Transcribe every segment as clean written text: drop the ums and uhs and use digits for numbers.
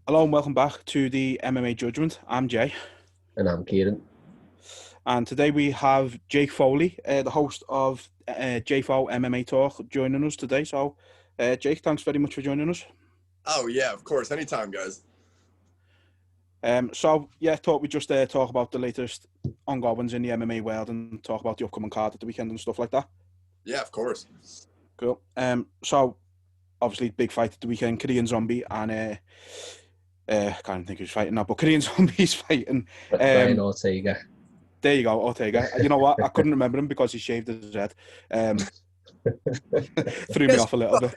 Hello and welcome back to the MMA Judgement. I'm Jay. And I'm Kieran. And today we have Jake Foley, the host of JFO MMA Talk, joining us today. So, Jake, thanks very much for joining us. Oh, yeah, of course. Anytime, guys. Thought we'd just talk about the latest ongoings in the MMA world and talk about the upcoming card at the weekend and stuff like that. Yeah, of course. Cool. Obviously, big fight at the weekend, Korean Zombie and... I can't think who's fighting now, but Korean Zombie's fighting. Brian Ortega. There you go, Ortega. You know what? I couldn't remember him because he shaved his head. Threw me off a little bit.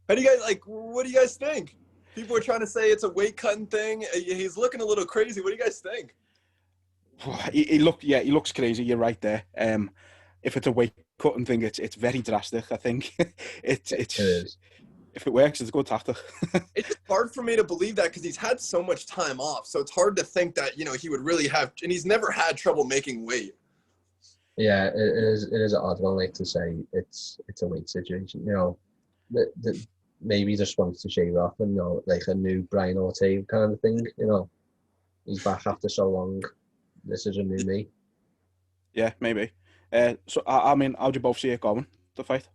How do you guys, what do you guys think? People are trying to say it's a weight cutting thing. He's looking a little crazy. What do you guys think? He looks crazy. You're right there. If it's a weight cutting thing, it's very drastic. I think it is. If it works, it's a good tactic. It's just hard for me to believe that because he's had so much time off. So it's hard to think that, he would really have, and he's never had trouble making weight. Yeah, it is an odd one, like to say it's a weight situation. Maybe he just wants to shave off and, like a new Brian Ortega kind of thing, He's back after so long. This is a new me. Yeah, maybe. How do you both see it going, the fight?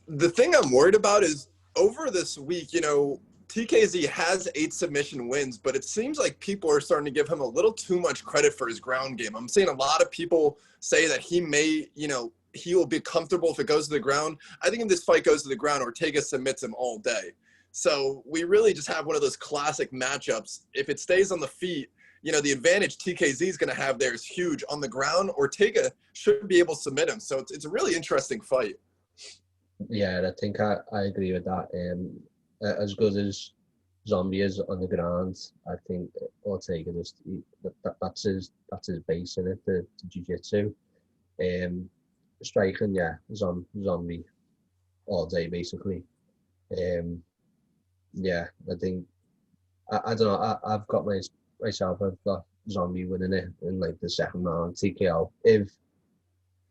The thing I'm worried about is over this week, TKZ has 8 submission wins, but it seems like people are starting to give him a little too much credit for his ground game. I'm seeing a lot of people say that he may, he will be comfortable if it goes to the ground. I think if this fight goes to the ground, Ortega submits him all day. So we really just have one of those classic matchups. If it stays on the feet, the advantage TKZ is going to have there is huge. On the ground, Ortega should be able to submit him. So it's a really interesting fight. Yeah, I think I agree with that. As good as Zombie is on the ground, I think Ortega that's his base in it, the jiu-jitsu. Striking, yeah, Zombie all day basically. Yeah, I think I don't know. I've got myself. I've got Zombie winning it in like the second round TKO. If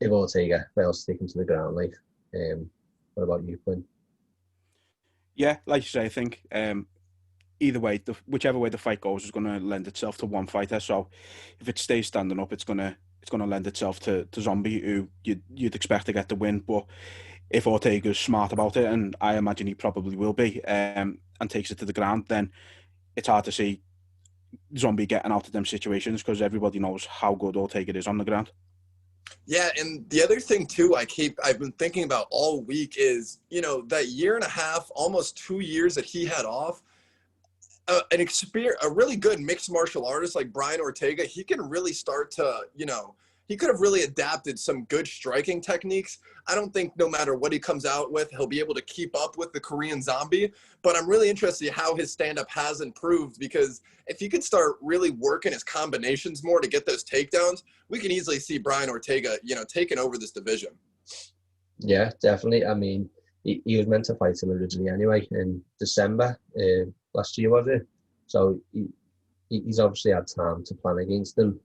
Ortega fails to take him to the ground, like. What about you, Quinn? Yeah, like you say, I think either way, whichever way the fight goes is going to lend itself to one fighter. So if it stays standing up, it's going to lend itself to Zombie, who you'd expect to get the win. But if Ortega's smart about it, and I imagine he probably will be, and takes it to the ground, then it's hard to see Zombie getting out of them situations because everybody knows how good Ortega is on the ground. Yeah, and the other thing too I've been thinking about all week is, that year and a half, almost 2 years that he had off, a really good mixed martial artist like Brian Ortega, he can really start to, he could have really adapted some good striking techniques. I don't think no matter what he comes out with, he'll be able to keep up with the Korean Zombie, but I'm really interested in how his stand-up has improved, because if he could start really working his combinations more to get those takedowns, we can easily see Brian Ortega, taking over this division. Yeah, definitely. I mean, he was meant to fight him originally anyway in December last year, was it? So he's obviously had time to plan against him.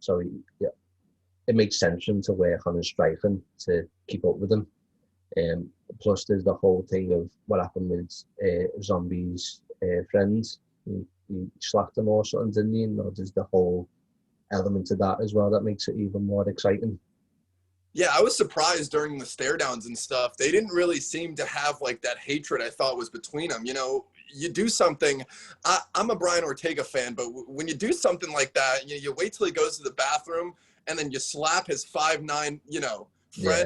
So it makes sense for him to work on his striking to keep up with him. Plus, there's the whole thing of what happened with Zombie's friends. He slapped him or something, didn't he? And there's the whole element to that as well that makes it even more exciting. Yeah, I was surprised during the stare downs and stuff. They didn't really seem to have like that hatred I thought was between them. You do something. I'm a Brian Ortega fan, but when you do something like that, you wait till he goes to the bathroom and then you slap his 5'9", friend. Yeah.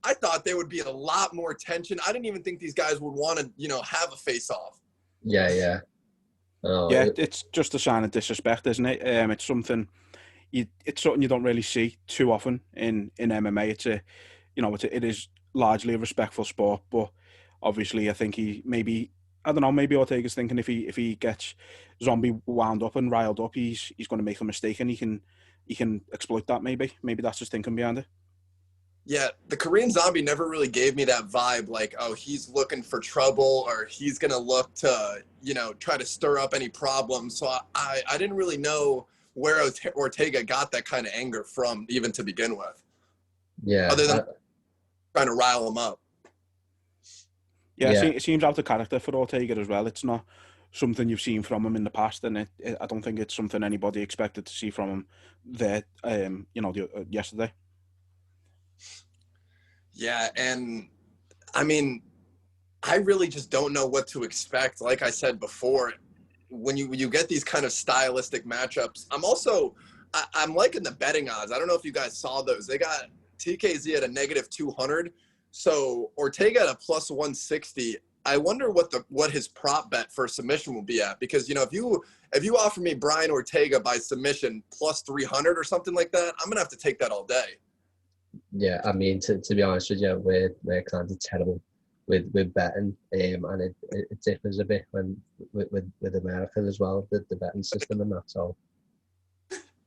I thought there would be a lot more tension. I didn't even think these guys would want to, have a face-off. Yeah. Oh, yeah, it's just a sign of disrespect, isn't it? It's something you don't really see too often in MMA. It is largely a respectful sport, but obviously I think maybe Ortega's thinking if he gets Zombie wound up and riled up, he's going to make a mistake and he can exploit that. Maybe that's his thinking behind it. Yeah, the Korean Zombie never really gave me that vibe like, oh, he's looking for trouble or he's going to look to, try to stir up any problems. So I didn't really know where Ortega got that kind of anger from, even to begin with. Yeah. Other than trying to rile him up. Yeah, Yeah, it seems out of character for Ortega as well. It's not something you've seen from him in the past, and I don't think it's something anybody expected to see from him there. Yesterday. Yeah, and I mean, I really just don't know what to expect. Like I said before, when you get these kind of stylistic matchups, I'm liking the betting odds. I don't know if you guys saw those. They got TKZ at a -200, so Ortega at a +160. I wonder what his prop bet for submission will be at, because if you offer me Brian Ortega by submission +300 or something like that, I'm gonna have to take that all day. yeah. I mean, to be honest with you, we're kind of terrible with betting, and it differs a bit when with America as well, the betting system and that. So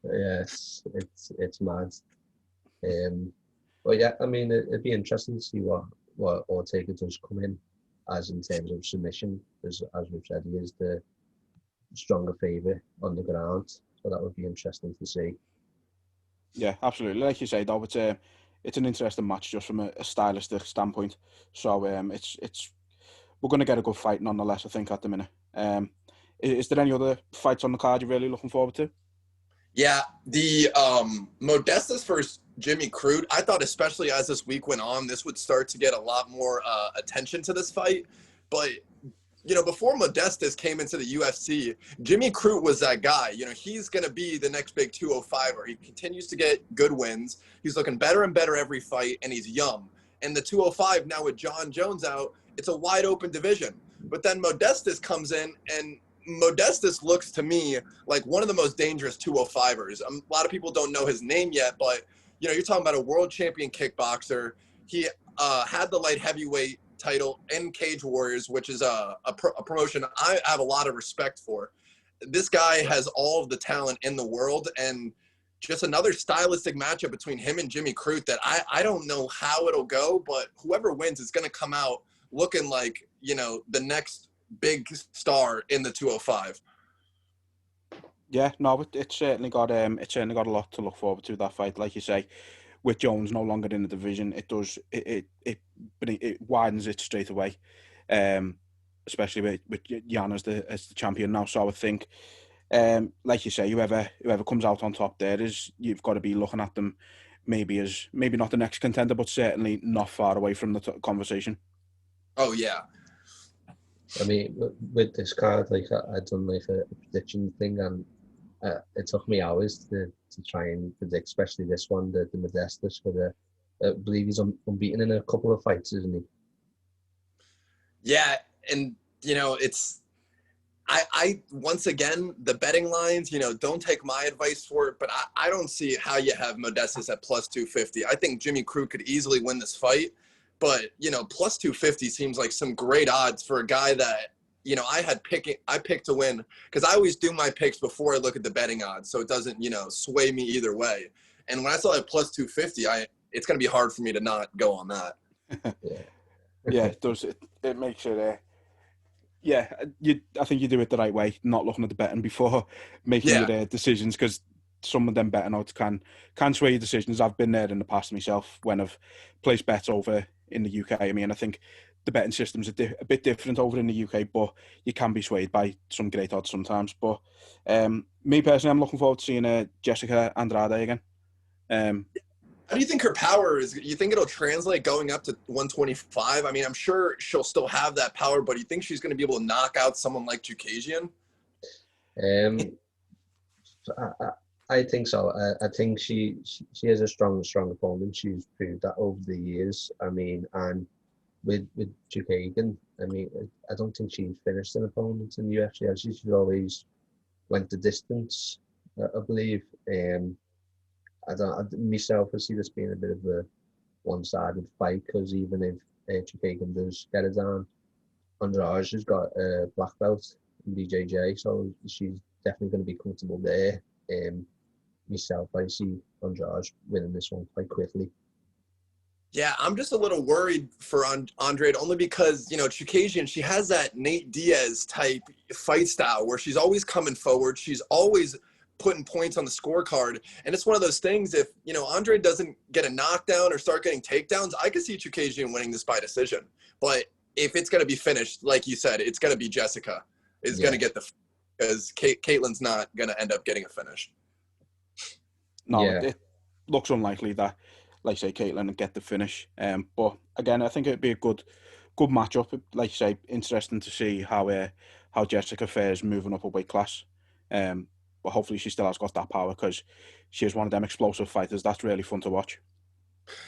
yeah, it's mad. But yeah, I mean, it'd be interesting to see what Ortega does come in as in terms of submission, as we've said, he is the stronger favourite on the ground, so that would be interesting to see. Yeah, absolutely. Like you say, though, it's an interesting match just from a stylistic standpoint. So it's we're going to get a good fight nonetheless, I think, at the minute. Is there any other fights on the card you're really looking forward to? Yeah, the Modestas versus Jimmy Crute. I thought, especially as this week went on, this would start to get a lot more attention to this fight. But before Modestas came into the UFC, Jimmy Crute was that guy. He's going to be the next big 205er. He continues to get good wins. He's looking better and better every fight, and he's young. And the 205 now with John Jones out, it's a wide open division. But then Modestas comes in, and Modestas looks to me like one of the most dangerous 205ers. A lot of people don't know his name yet, but you're talking about a world champion kickboxer. He had the light heavyweight title in Cage Warriors, which is a promotion I have a lot of respect for. This guy has all of the talent in the world, and just another stylistic matchup between him and Jimmy Crute that I don't know how it'll go, but whoever wins is going to come out looking like, the next big star in the 205. Yeah, no, it's certainly got a lot to look forward to, that fight. Like you say, with Jones no longer in the division, it widens it straight away. Especially with Jan as the champion now. So I think, like you say, whoever comes out on top there you've got to be looking at them maybe not the next contender, but certainly not far away from the conversation. Oh yeah. I mean, with this card, like I done like a prediction thing, and it took me hours to try and predict, especially this one, the Modestas, for I believe he's unbeaten in a couple of fights, isn't he? Yeah, and it's I once again, the betting lines, don't take my advice for it, but I don't see how you have Modestas at +250. I think Jimmy Crute could easily win this fight, but +250 seems like some great odds for a guy that I picked to win, because I always do my picks before I look at the betting odds, so it doesn't sway me either way. And when I saw it +250, it's going to be hard for me to not go on that. Yeah. Yeah, it does. It makes it. Yeah, I think you do it the right way, not looking at the betting before making your decisions, because some of them betting odds can sway your decisions. I've been there in the past myself when I've placed bets over in the UK. I mean, I think the betting systems are a bit different over in the UK, but you can be swayed by some great odds sometimes. But me personally, I'm looking forward to seeing Jessica Andrade again. How do you think her power is? You think it'll translate going up to 125? I mean, I'm sure she'll still have that power, but do you think she's going to be able to knock out someone like Chookagian? I think so. I think she is a strong opponent. She's proved that over the years. I mean, and with Chookagian, I mean, I don't think she's finished an opponent in the UFC. She's always went the distance, I believe. Myself, I see this being a bit of a one-sided fight, because even if Chookagian does get it down, Andrade has got a black belt in BJJ, so she's definitely going to be comfortable there. Myself, I see Andrade winning this one quite quickly. Yeah, I'm just a little worried for Andrade, only because, Chookagian, she has that Nate Diaz type fight style where she's always coming forward. She's always putting points on the scorecard. And it's one of those things, if, Andrade doesn't get a knockdown or start getting takedowns, I could see Chookagian winning this by decision. But if it's going to be finished, like you said, it's going to be Jessica is going to get the, because Caitlin's not going to end up getting a finish. No, it looks unlikely that, like you say, Caitlin would get the finish. But again, I think it'd be a good matchup. Like you say, interesting to see how Jessica fares moving up a weight class. But hopefully she still has got that power, because she is one of them explosive fighters. That's really fun to watch.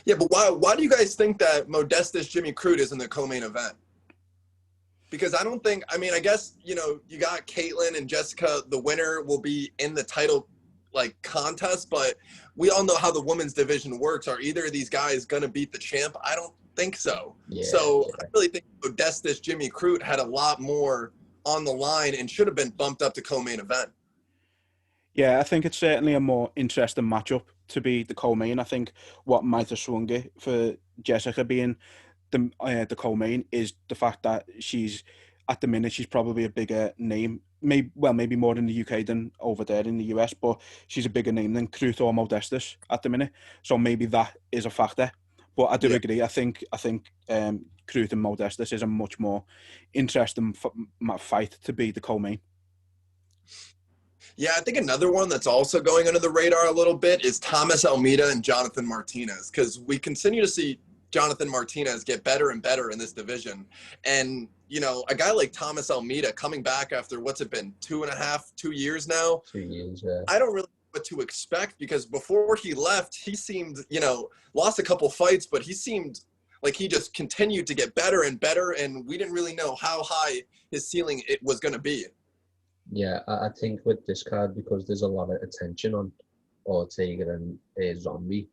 Yeah, but why do you guys think that Modestas Jimmy Crute is in the co-main event? Because I don't think, I mean, I guess, you know, you got Caitlin and Jessica, the winner will be in the title like contest, but we all know how the women's division works. Are either of these guys going to beat the champ? I don't think so. I really think Modestas Jimmy Crute had a lot more on the line and should have been bumped up to co-main event. Yeah, I think it's certainly a more interesting matchup to be the co-main. I think what might have swung it for Jessica being the co-main is the fact that she's, at the minute, she's probably a bigger name. Maybe more in the UK than over there in the US, but she's a bigger name than Crute or Modestas at the minute. So maybe that is a factor. But I do agree. I think Crute and Modestas is a much more interesting fight to be the co-main. Yeah, I think another one that's also going under the radar a little bit is Thomas Almeida and Jonathan Martinez, because we continue to see Jonathan Martinez get better and better in this division. And, you know, a guy like Thomas Almeida coming back after, what's it been, 2 years now? 2 years, yeah. I don't really know what to expect, because before he left, he seemed, you know, lost a couple fights, but he seemed like he just continued to get better and better, and we didn't really know how high his ceiling it was going to be. Yeah, I think with this card, because there's a lot of attention on Ortega and Zombie,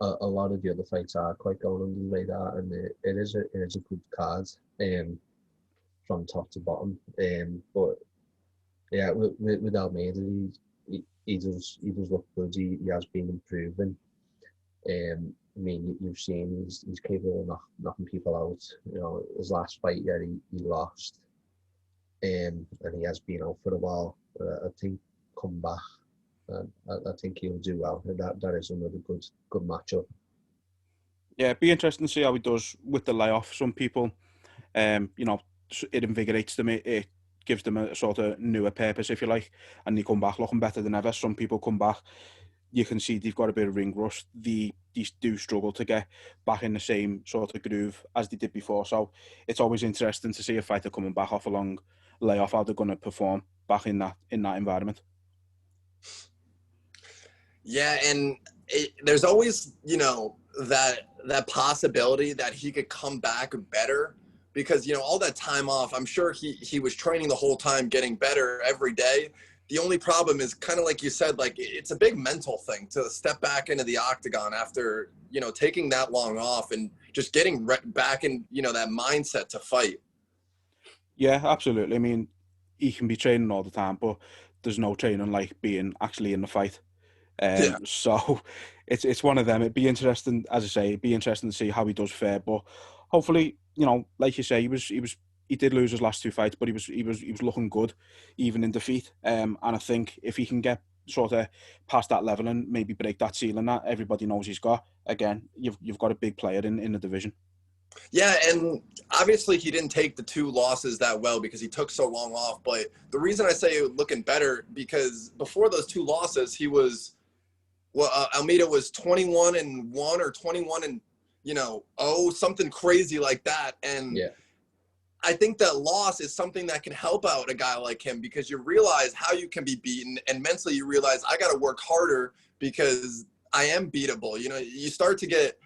a lot of the other fights are quite going under the radar, and it is a good card from top to bottom. But yeah, with Almeida, he does look good. He has been improving. I mean, you've seen he's capable of knocking people out. You know, his last fight, he lost. And he has been out for a while. I think come back. I think he'll do well. That is another good matchup. Yeah, it'd be interesting to see how he does with the layoff. Some people, you know, it invigorates them. It gives them a sort of newer purpose, if you like, and they come back looking better than ever. Some people come back, you can see they've got a bit of ring rust. They do struggle to get back in the same sort of groove as they did before. So it's always interesting to see a fighter coming back off a long layoff, how they're going to perform back in that environment. Yeah, and there's always, you know, that possibility that he could come back better, because, you know, all that time off, I'm sure he was training the whole time, getting better every day. The only problem is, kind of like you said, like, it's a big mental thing to step back into the octagon after, you know, taking that long off and just getting back in, you know, that mindset to fight. Yeah, absolutely. I mean, he can be training all the time, but there's no training like being actually in the fight. So it's one of them. It'd be interesting, as I say, it'd be interesting to see how he does fare. But hopefully, you know, like you say, he did lose his last 2 fights, but he was looking good, even in defeat. And I think if he can get sort of past that level and maybe break that ceiling that everybody knows he's got, again, you've got a big player in the division. Yeah, and obviously he didn't take the 2 losses that well because he took so long off. But the reason I say looking better, because before those 2 losses, he was, Almeida was 21-1 or 21 you know, something crazy like that. And yeah. I think that loss is something that can help out a guy like him, because you realize how you can be beaten, and mentally you realize I got to work harder because I am beatable. You know, you start to get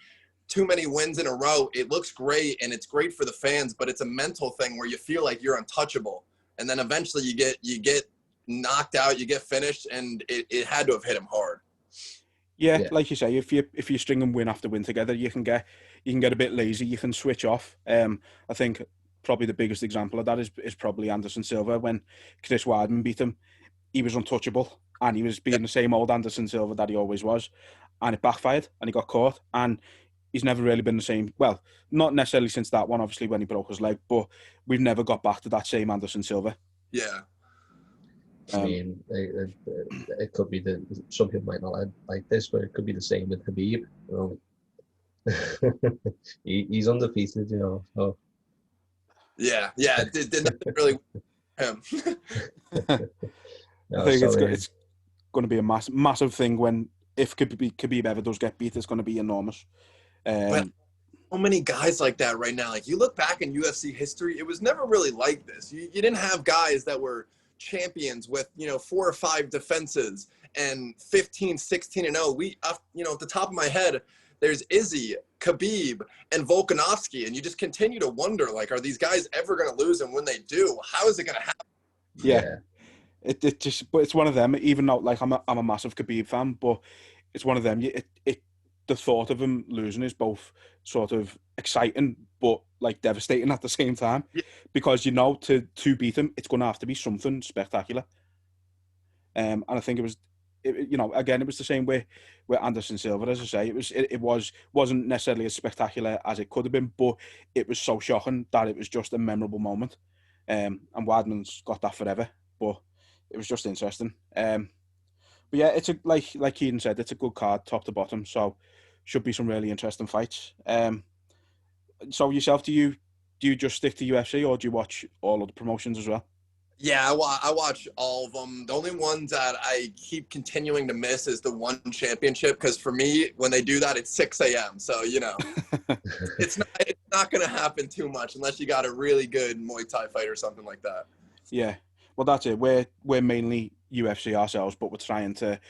too many wins in a row. It looks great and it's great for the fans, but it's a mental thing where you feel like you're untouchable. And then eventually you get knocked out, you get finished, and it had to have hit him hard. Yeah, like you say, if you string them win after win together, you can get a bit lazy. You can switch off. I think probably the biggest example of that is probably Anderson Silva. When Chris Weidman beat him, he was untouchable, and he was being the same old Anderson Silva that he always was, and it backfired, and he got caught, and he's never really been the same. Well, not necessarily since that one, obviously, when he broke his leg, but we've never got back to that same Anderson Silva. Yeah. I mean, it could be some people might not like this, but it could be the same with Khabib. You know? He's undefeated, you know. So. Yeah, did not really him. I think it's going to be a massive thing when if Khabib ever does get beat, it's going to be enormous. But so many guys like that right now. Like you look back in UFC history, it was never really like this. You didn't have guys that were champions with 4 or 5 defenses and 15, 16-0. We at the top of my head, there's Izzy, Khabib, and Volkanovski, and you just continue to wonder, like, are these guys ever going to lose? And when they do, how is it going to happen? Yeah. It just, but it's one of them. Even though, like, I'm a massive Khabib fan, but it's one of them. The thought of him losing is both sort of exciting, but like devastating at the same time, because to beat him, it's going to have to be something spectacular. And I think it was, again, it was the same way with Anderson Silva. As I say, it wasn't necessarily as spectacular as it could have been, but it was so shocking that it was just a memorable moment. And Weidman's got that forever, but it was just interesting. But yeah, it's like Keaton said, it's a good card, top to bottom. So should be some really interesting fights. So yourself, do you just stick to UFC, or do you watch all of the promotions as well? Yeah, I watch all of them. The only ones that I keep continuing to miss is the one championship, because for me, when they do that, it's 6 a.m. So it's not going to happen too much unless you got a really good Muay Thai fight or something like that. Yeah, well, that's it. We're mainly UFC ourselves, but we're trying to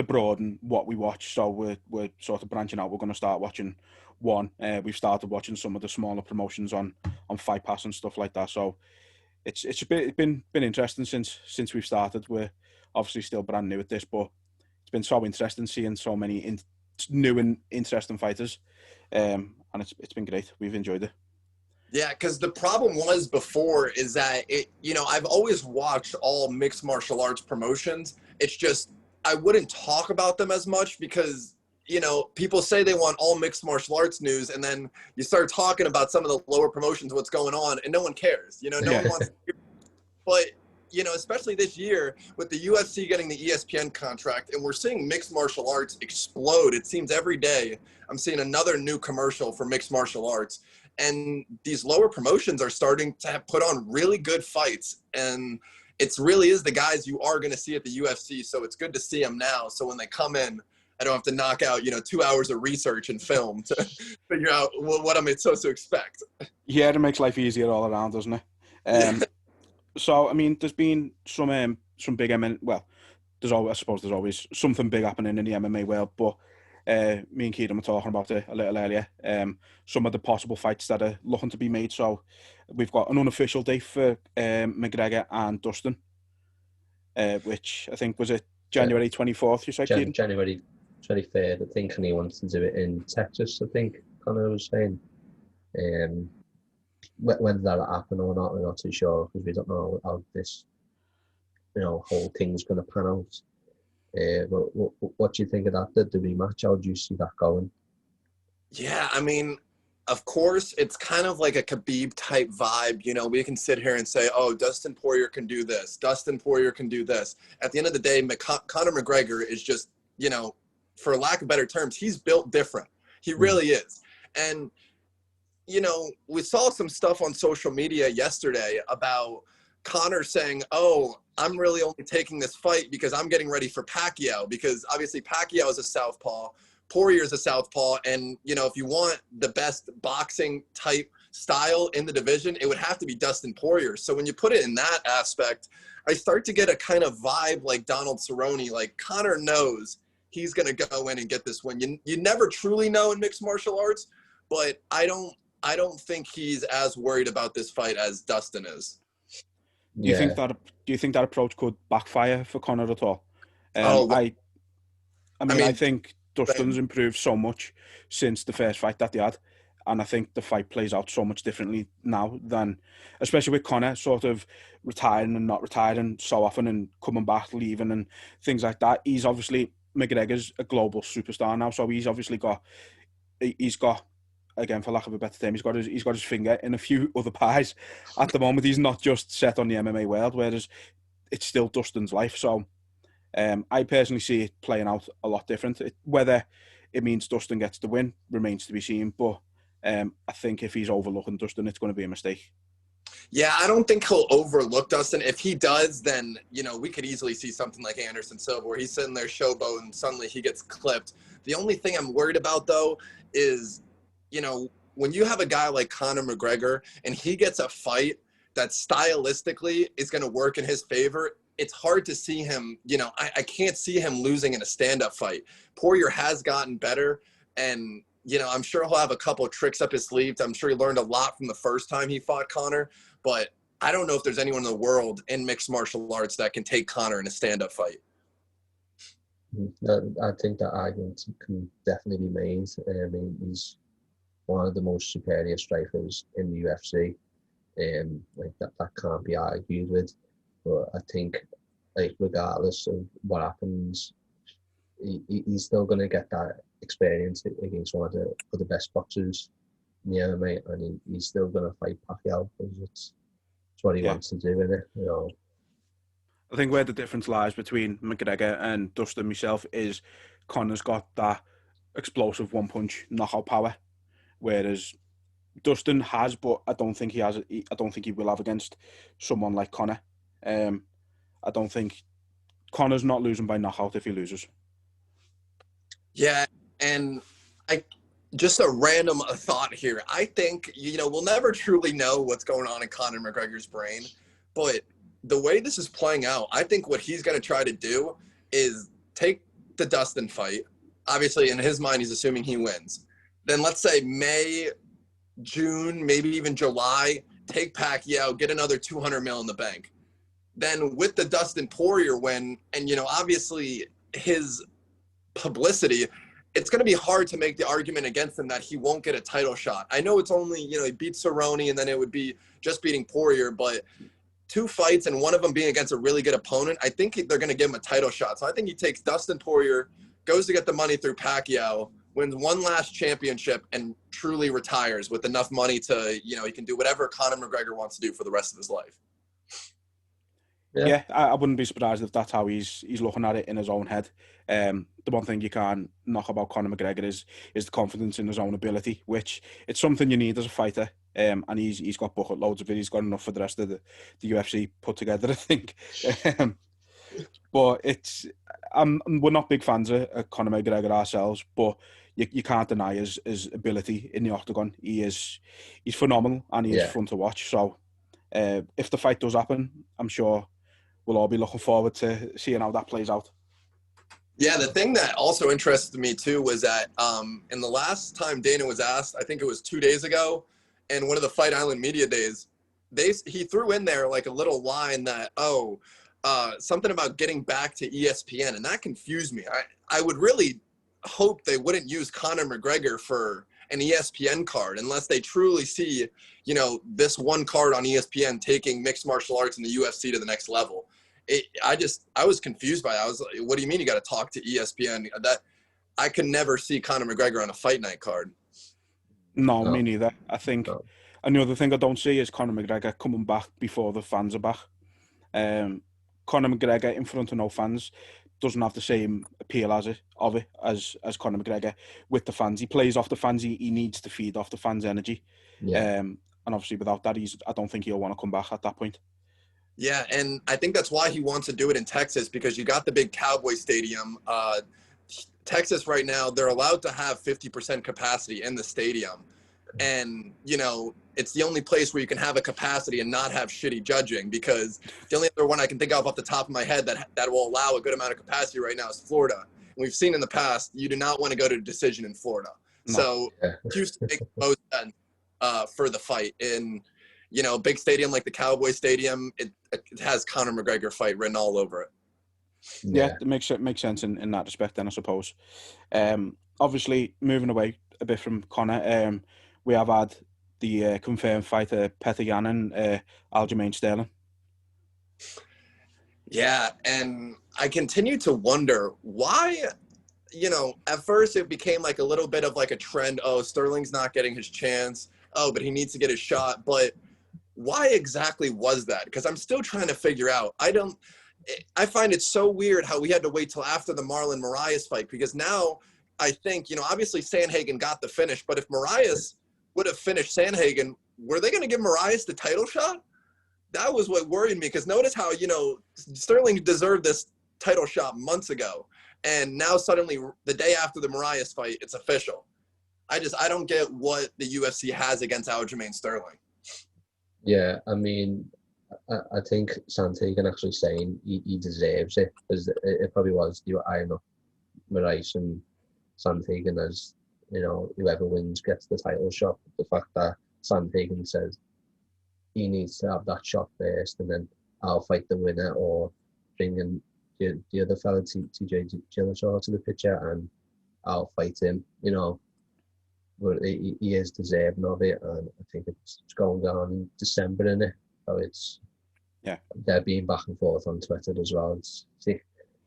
broaden what we watch. So we're sort of branching out. We're going to start watching one. We've started watching some of the smaller promotions on Fight Pass and stuff like that. So it's been interesting since we've started. We're obviously still brand new at this, but it's been so interesting seeing so many new and interesting fighters, and it's been great. We've enjoyed it. Yeah, because the problem was before is that I've always watched all mixed martial arts promotions. It's just I wouldn't talk about them as much because people say they want all mixed martial arts news, and then you start talking about some of the lower promotions, what's going on, and no one cares. No one wants to hear. But especially this year with the UFC getting the ESPN contract, and we're seeing mixed martial arts explode. It seems every day I'm seeing another new commercial for mixed martial arts. And these lower promotions are starting to put on really good fights. And it really is the guys you are going to see at the UFC. So it's good to see them now. So when they come in, I don't have to knock out, 2 hours of research and film to figure out what I'm supposed to expect. Yeah, it makes life easier all around, doesn't it? Yeah. So, I mean, there's been some big MMA. Well, I suppose there's always something big happening in the MMA world, but me and Keaton were talking about it a little earlier. Some of the possible fights that are looking to be made. So we've got an unofficial date for McGregor and Dustin, which I think was it January 24th. You said, Keaton? January 23rd, I think, and he wants to do it in Texas. I think Connor was saying. When that'll happen or not, we're not too sure because we don't know how this, whole thing's going to pan out. But what do you think of that? The rematch? How do you see that going? Yeah, I mean, of course, it's kind of like a Khabib type vibe. We can sit here and say, oh, Dustin Poirier can do this. Dustin Poirier can do this. At the end of the day, Conor McGregor is just, for lack of better terms, he's built different. He really is. And, we saw some stuff on social media yesterday about Conor saying, oh, I'm really only taking this fight because I'm getting ready for Pacquiao, because obviously Pacquiao is a southpaw, Poirier is a southpaw, and if you want the best boxing type style in the division, it would have to be Dustin Poirier. So when you put it in that aspect, I start to get a kind of vibe like Donald Cerrone, like Conor knows he's going to go in and get this win. You never truly know in mixed martial arts, but I don't think he's as worried about this fight as Dustin is. Do you think that approach could backfire for Conor at all? I think Dustin's improved so much since the first fight that they had, and I think the fight plays out so much differently now than, especially with Conor sort of retiring and not retiring so often and coming back, leaving and things like that. He's obviously, McGregor's a global superstar now, so he's got, again, for lack of a better term, he's got his finger in a few other pies at the moment. He's not just set on the MMA world, whereas it's still Dustin's life. So I personally see it playing out a lot different. Whether it means Dustin gets the win remains to be seen, but I think if he's overlooking Dustin, it's going to be a mistake. Yeah, I don't think he'll overlook Dustin. If he does, then, you know, we could easily see something like Anderson Silva where he's sitting there showboating and suddenly he gets clipped. The only thing I'm worried about, though, is, you know, when you have a guy like Conor McGregor and he gets a fight that stylistically is going to work in his favor, it's hard to see him, you know, I can't see him losing in a stand-up fight. Poirier has gotten better, and, you know, I'm sure he'll have a couple of tricks up his sleeves. I'm sure he learned a lot from the first time he fought Conor, but I don't know if there's anyone in the world in mixed martial arts that can take Conor in a stand-up fight. I think that argument can definitely be made. I mean, he's one of the most superior strikers in the UFC. Like that can't be argued with. But I think, like, regardless of what happens, he's still going to get that experience against one of the best boxers in the MMA, and he's still going to fight Pacquiao because it's what he wants to do with it. You know. I think where the difference lies between McGregor and Dustin myself is Conor's got that explosive one-punch knockout power, whereas Dustin has, but I don't think he has. I don't think he will have against someone like Conor. I don't think Conor's not losing by knockout if he loses. Yeah, and just a random thought here. I think, you know, we'll never truly know what's going on in Conor McGregor's brain, but the way this is playing out, I think what he's going to try to do is take the Dustin fight. Obviously, in his mind, he's assuming he wins. Then let's say May, June, maybe even July, take Pacquiao, get another 200 mil in the bank. Then with the Dustin Poirier win, and, you know, obviously his publicity, it's going to be hard to make the argument against him that he won't get a title shot. I know it's only, you know, he beat Cerrone and then it would be just beating Poirier, but 2 fights and one of them being against a really good opponent, I think they're going to give him a title shot. So I think he takes Dustin Poirier, goes to get the money through Pacquiao, wins one last championship, and truly retires with enough money to, you know, he can do whatever Conor McGregor wants to do for the rest of his life. Yeah, I wouldn't be surprised if that's how he's looking at it in his own head. The one thing you can't knock about Conor McGregor is the confidence in his own ability, which it's something you need as a fighter. And he's got bucket loads of it. He's got enough for the rest of the UFC put together, I think. But we're not big fans of Conor McGregor ourselves, but you can't deny his ability in the octagon. He's phenomenal, and he is fun to watch. So if the fight does happen, I'm sure we'll all be looking forward to seeing how that plays out. Yeah, the thing that also interested me too was that in the last time Dana was asked, I think it was 2 days ago, in one of the Fight Island media days, he threw in there like a little line that, something about getting back to ESPN, and that confused me. I would really hope they wouldn't use Conor McGregor for an ESPN card unless they truly see, you know, this one card on ESPN taking mixed martial arts in the UFC to the next level. I was confused by it. I was like, what do you mean you got to talk to ESPN? That I could never see Conor McGregor on a fight night card. No, me neither. I think, and the other thing I don't see is Conor McGregor coming back before the fans are back. Conor McGregor in front of no fans doesn't have the same appeal as Conor McGregor with the fans. He plays off the fans. He needs to feed off the fans' energy. Yeah. And obviously without that, I don't think he'll want to come back at that point. Yeah, and I think that's why he wants to do it in Texas, because you got the big Cowboy Stadium. Texas right now, they're allowed to have 50% capacity in the stadium. And, you know, it's the only place where you can have a capacity and not have shitty judging, because the only other one I can think of off the top of my head that will allow a good amount of capacity right now is Florida. And we've seen in the past, you do not want to go to a decision in Florida. No. So Houston makes the most sense for the fight. In, you know, a big stadium like the Cowboy Stadium, it has Conor McGregor fight written all over it. Yeah, it makes sense in that respect then, I suppose. Obviously, moving away a bit from Conor, we have had the confirmed fighter Petr Yan and Aljamain Sterling. Yeah, and I continue to wonder why, you know, at first it became like a little bit of like a trend. Oh, Sterling's not getting his chance. Oh, but he needs to get his shot. But why exactly was that? Because I'm still trying to figure out. I find it so weird how we had to wait till after the Marlon Moraes fight, because now I think, you know, obviously Sandhagen got the finish, but if Moraes would have finished Sandhagen, were they going to give Moraes the title shot? That was what worried me, because notice how, Sterling deserved this title shot months ago. And now suddenly, the day after the Moraes fight, it's official. I don't get what the UFC has against Aljamain Sterling. Yeah, I mean, I think Santiago actually saying he deserves it, because it probably was eyeing up Moraes and Santiago as, whoever wins gets the title shot. The fact that Santiago says he needs to have that shot first, and then I'll fight the winner, or bring in the other fella, TJ Dillashaw, to the picture, and I'll fight him, but he is deserving of it, and I think it's going down in December, innit? So they're being back and forth on Twitter as well.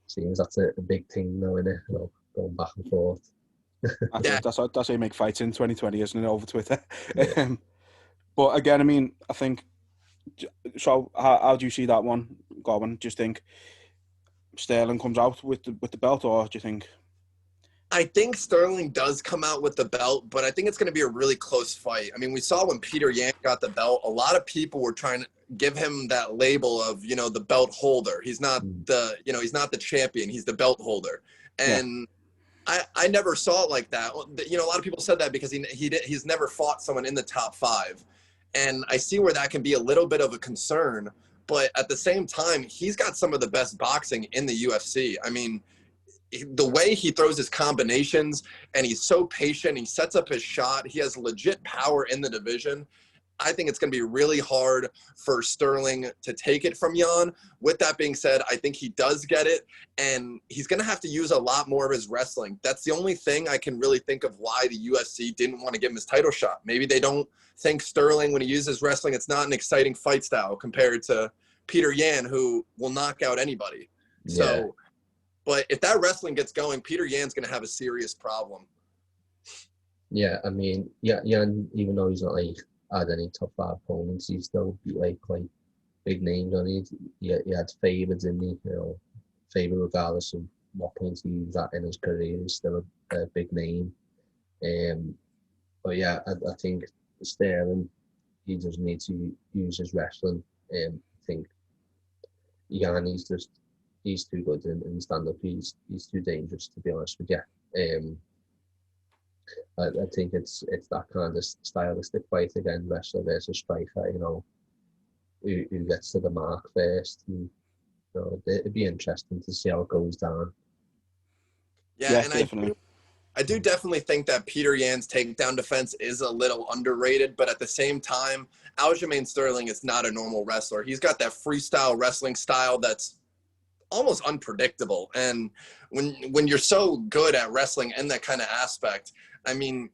Seems that's a big thing now, innit? Going back and forth. That's how you make fights in 2020, isn't it? Over Twitter. Yeah. But again, I mean, I think. So how do you see that one going? Do you think Sterling comes out with the belt, or do you think? I think Sterling does come out with the belt, but I think it's going to be a really close fight. I mean, we saw when Peter Yan got the belt, a lot of people were trying to give him that label of, the belt holder. He's not he's not the champion. He's the belt holder. And I never saw it like that. A lot of people said that because he's never fought someone in the top 5. And I see where that can be a little bit of a concern. But at the same time, he's got some of the best boxing in the UFC. I mean, the way he throws his combinations, and he's so patient, he sets up his shot, he has legit power in the division. I think it's going to be really hard for Sterling to take it from Jan. With that being said, I think he does get it, and he's going to have to use a lot more of his wrestling. That's the only thing I can really think of why the UFC didn't want to give him his title shot. Maybe they don't think Sterling, when he uses wrestling, it's not an exciting fight style compared to Peter Yan, who will knock out anybody. Yeah. So, but if that wrestling gets going, Peter Yan's going to have a serious problem. Yeah, I mean, Jan, even though he's not had any top 5 opponents, he still beat quite big names on it. He had favourites in the, favourite regardless of what point he was at in his career. He's still a big name. But yeah, I think Sterling, he does need to use his wrestling. I think Jan, he's too good in stand-up. He's too dangerous, to be honest with you. I think it's that kind of stylistic fight again, wrestler versus striker, who gets to the mark first. And, it'd be interesting to see how it goes down. Yeah, and definitely. I do definitely think that Peter Yan's takedown defense is a little underrated, but at the same time, Aljamain Sterling is not a normal wrestler. He's got that freestyle wrestling style that's almost unpredictable. And when you're so good at wrestling in that kind of aspect, I mean,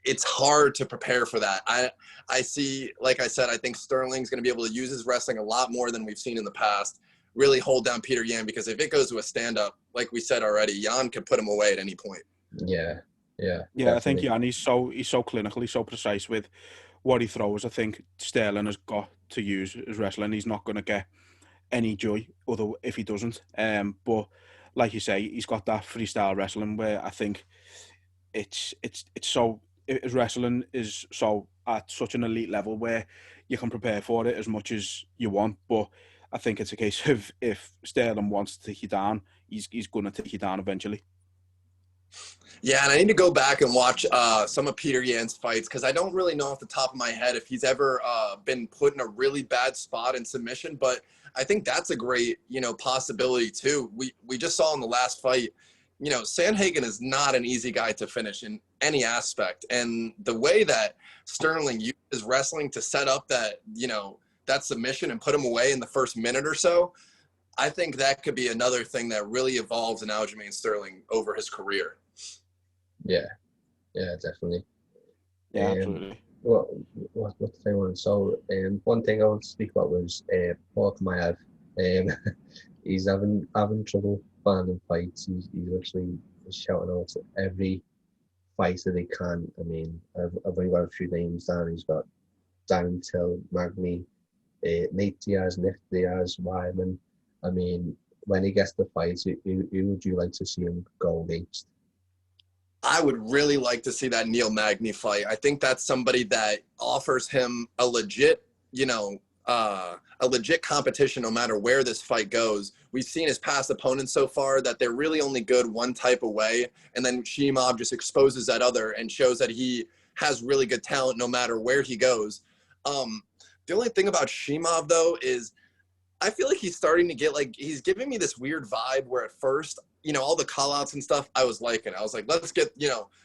it's hard to prepare for that. I see, like I said, I think Sterling's going to be able to use his wrestling a lot more than we've seen in the past, really hold down Peter Yan, because if it goes to a stand-up, like we said already, Jan could put him away at any point. Yeah. I think Jan, he's so clinical, he's so precise with what he throws. I think Sterling has got to use his wrestling. He's not going to get any joy if he doesn't. But like you say, he's got that freestyle wrestling where I think it's so, his wrestling is so at such an elite level where you can prepare for it as much as you want. But I think it's a case of, if Sterling wants to take you down, he's going to take you down eventually. Yeah, and I need to go back and watch some of Peter Yan's fights, because I don't really know off the top of my head if he's ever been put in a really bad spot in submission. But I think that's a great, possibility too. We just saw in the last fight, Sandhagen is not an easy guy to finish in any aspect. And the way that Sterling uses wrestling to set up that, that submission and put him away in the first minute or so, I think that could be another thing that really evolves in Aljamain Sterling over his career. Yeah, definitely. Yeah, absolutely. What did I want? So, one thing I want to speak about was Paul Chimaev. He's having trouble finding fights. He's literally shouting out every fighter they can. I mean, I've only got a few names down. He's got Darren Till, Magny, Nate Diaz, Nick Diaz, Wyman. I mean, when he gets the fights, who would you like to see him go against? I would really like to see that Neil Magny fight. I think that's somebody that offers him a legit, a legit competition no matter where this fight goes. We've seen his past opponents so far that they're really only good one type of way, and then Chimaev just exposes that other and shows that he has really good talent no matter where he goes. The only thing about Chimaev, though, is I feel like he's starting to get he's giving me this weird vibe where at first, all the call outs and stuff, I was liking it. I was like, let's get,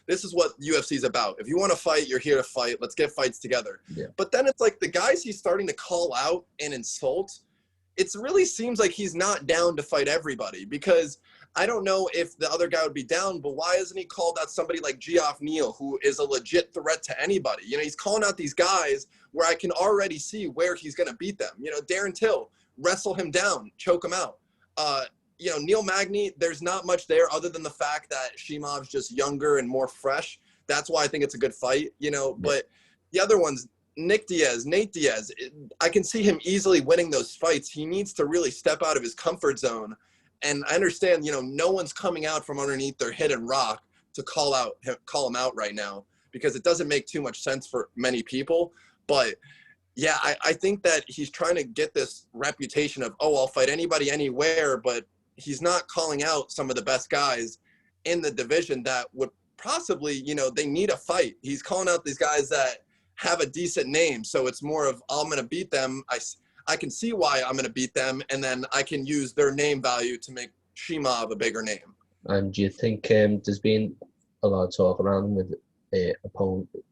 this is what UFC is about. If you want to fight, you're here to fight. Let's get fights together. Yeah. But then it's like the guys he's starting to call out and insult, it really seems like he's not down to fight everybody, because I don't know if the other guy would be down, but why isn't he called out somebody like Geoff Neal, who is a legit threat to anybody? He's calling out these guys where I can already see where he's going to beat them. Darren Till, wrestle him down, choke him out. Neil Magny, there's not much there other than the fact that Chimaev's just younger and more fresh. That's why I think it's a good fight, But the other ones, Nate Diaz, I can see him easily winning those fights. He needs to really step out of his comfort zone. And I understand, no one's coming out from underneath their hidden rock to call him out right now, because it doesn't make too much sense for many people. But yeah, I think that he's trying to get this reputation of, I'll fight anybody anywhere, but he's not calling out some of the best guys in the division that would possibly, they need a fight. He's calling out these guys that have a decent name. So it's more of, I'm going to beat them. I can see why I'm going to beat them, and then I can use their name value to make Chimaev a bigger name. And do you think there's been a lot of talk around with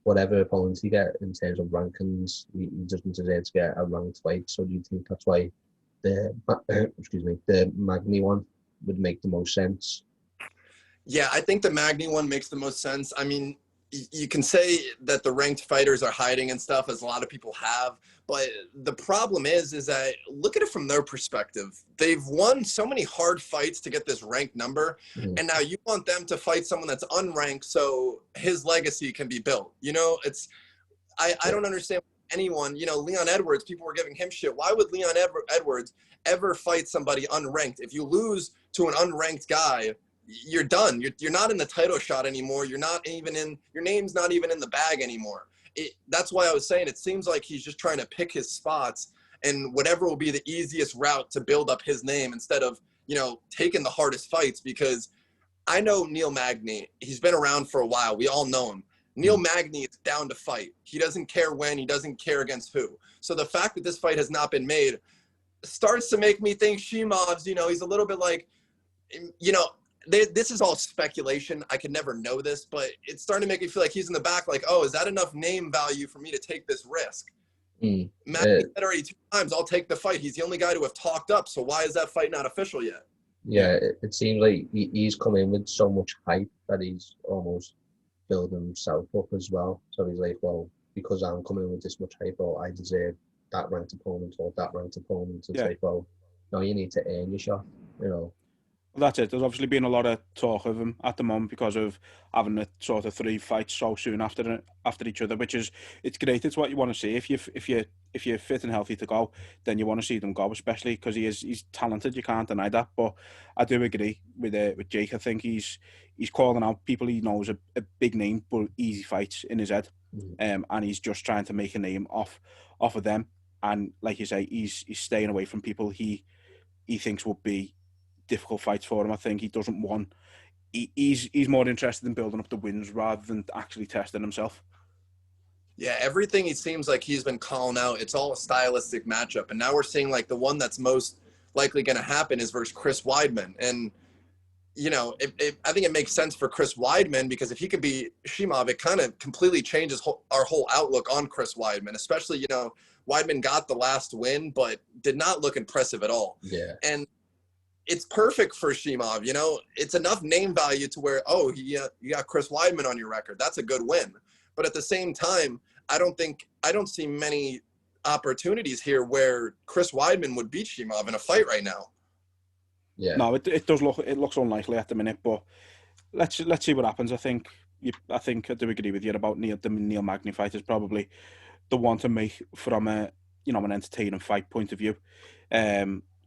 whatever opponents you get in terms of rankings, he doesn't deserve to get a ranked fight? So do you think that's why the Magny one would make the most sense? Yeah, I think the Magny one makes the most sense. I mean, you can say that the ranked fighters are hiding and stuff, as a lot of people have, but the problem is that look at it from their perspective. They've won so many hard fights to get this ranked number, and now you want them to fight someone that's unranked so his legacy can be built. I don't understand anyone, Leon Edwards, people were giving him shit. Why would Leon Edwards ever fight somebody unranked? If you lose to an unranked guy, you're done. You're not in the title shot anymore. Your name's not even in the bag anymore. That's why I was saying it seems like he's just trying to pick his spots and whatever will be the easiest route to build up his name instead of, taking the hardest fights. Because I know Neil Magny, he's been around for a while. We all know him. Neil Magny is down to fight. He doesn't care when, he doesn't care against who. So the fact that this fight has not been made starts to make me think Chimaev's, he's a little bit like, this is all speculation. I could never know this, but it's starting to make me feel like he's in the back, like, is that enough name value for me to take this risk? Magny said already 2 times, I'll take the fight. He's the only guy to have talked up, so why is that fight not official yet? Yeah, it seems like he's come in with so much hype that he's almost building himself up as well. So he's like, well, because I'm coming in with this much hype, I deserve that ranked opponent or that ranked opponent. It's like, well, no, you need to earn your shot, That's it. There's obviously been a lot of talk of him at the moment because of having the sort of 3 fights so soon after each other, which is, it's great. It's what you want to see. If you're fit and healthy to go, then you want to see them go, especially because he's talented. You can't deny that. But I do agree with Jake. I think he's calling out people he knows a big name but easy fights in his head, and he's just trying to make a name off of them. And like you say, he's staying away from people he thinks would be difficult fights for him. I think he doesn't want. He's more interested in building up the wins rather than actually testing himself. Yeah, everything it seems like he's been calling out, it's all a stylistic matchup, and now we're seeing like the one that's most likely going to happen is versus Chris Weidman, and I think it makes sense for Chris Weidman because if he could be Chimaev, it kind of completely changes our whole outlook on Chris Weidman, especially Weidman got the last win but did not look impressive at all. Yeah, and it's perfect for Chimaev. It's enough name value to where, you got Chris Weidman on your record. That's a good win. But at the same time, I don't see many opportunities here where Chris Weidman would beat Chimaev in a fight right now. Yeah. No, it looks unlikely at the minute, but let's see what happens. I think I do agree with you about the Neil Magny fight is probably the one to make from an entertaining fight point of view.